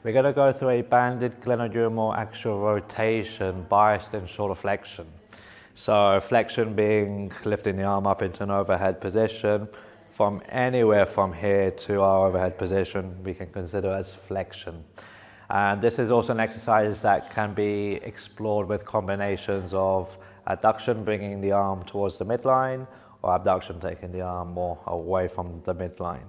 We're going to go through a banded glenohumeral axial rotation biased in shoulder flexion. So flexion being lifting the arm up into an overhead position. From anywhere from here to our overhead position, we can consider as flexion. And this is also an exercise that can be explored with combinations of adduction, bringing the arm towards the midline, or abduction, taking the arm more away from the midline.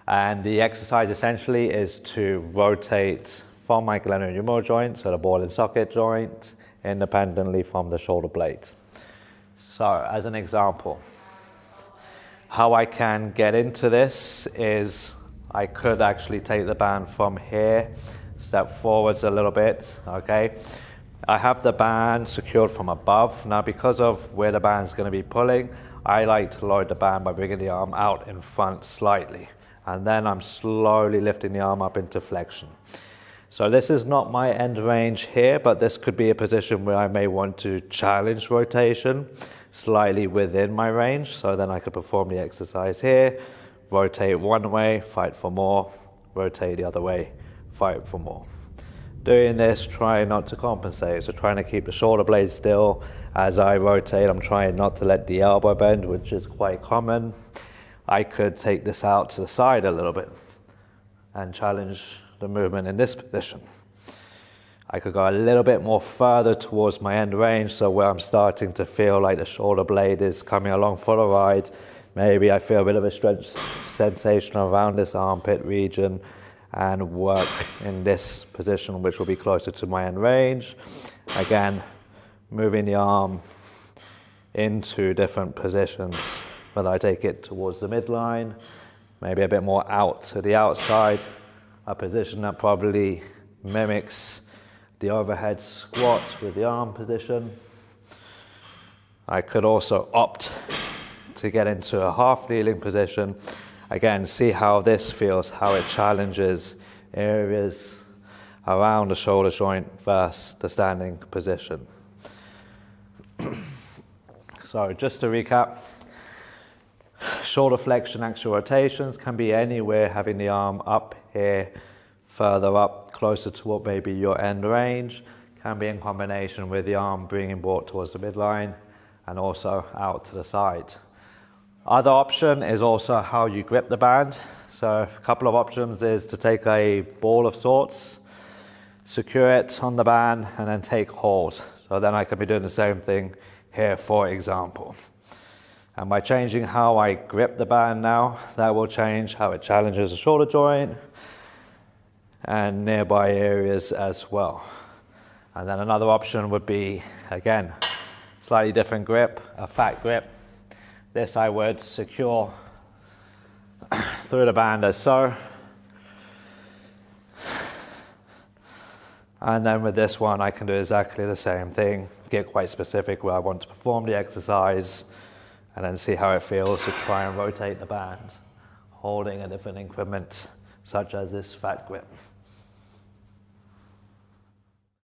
And the exercise essentially is to rotate from my glenohumeral joint, so the ball and socket joint, independently from the shoulder blade. So as an example, how I can get into this is I could actually take the band from here, step forwards a little bit, okay? I have the band secured from above. Now because of where the band's going to be pulling, I like to load the band by bringing the arm out in front slightly. And then I'm slowly lifting the arm up into flexion. So this is not my end range here, but this could be a position where I may want to challenge rotation slightly within my range. So then I could perform the exercise here, rotate one way, fight for more, rotate the other way, fight for more. Doing this, trying not to compensate. So trying to keep the shoulder blade still as I rotate. I'm trying not to let the elbow bend, which is quite common. I could take this out to the side a little bit and challenge the movement in this position. I could go a little bit more further towards my end range, so where I'm starting to feel like the shoulder blade is coming along for the ride. Maybe I feel a bit of a stretch sensation around this armpit region and work in this position, which will be closer to my end range. Again, moving the arm into different positions, whether I take it towards the midline, maybe a bit more out to the outside, a position that probably mimics the overhead squat with the arm position. I could also opt to get into a half kneeling position. Again, see how this feels, how it challenges areas around the shoulder joint versus the standing position. So just to recap, shoulder flexion axial rotations can be anywhere, having the arm up here, further up, closer to what may be your end range. Can be in combination with the arm being brought towards the midline and also out to the side. Other option is also how you grip the band. So a couple of options is to take a ball of sorts, secure it on the band, and then take hold. So then I can be doing the same thing here, for example. And by changing how I grip the band now, that will change how it challenges the shoulder joint and nearby areas as well. And then another option would be, again, slightly different grip, a fat grip. This I would secure through the band as so. And then with this one, I can do exactly the same thing, get quite specific where I want to perform the exercise, and then see how it feels to try and rotate the band, holding a different increment, such as this fat grip.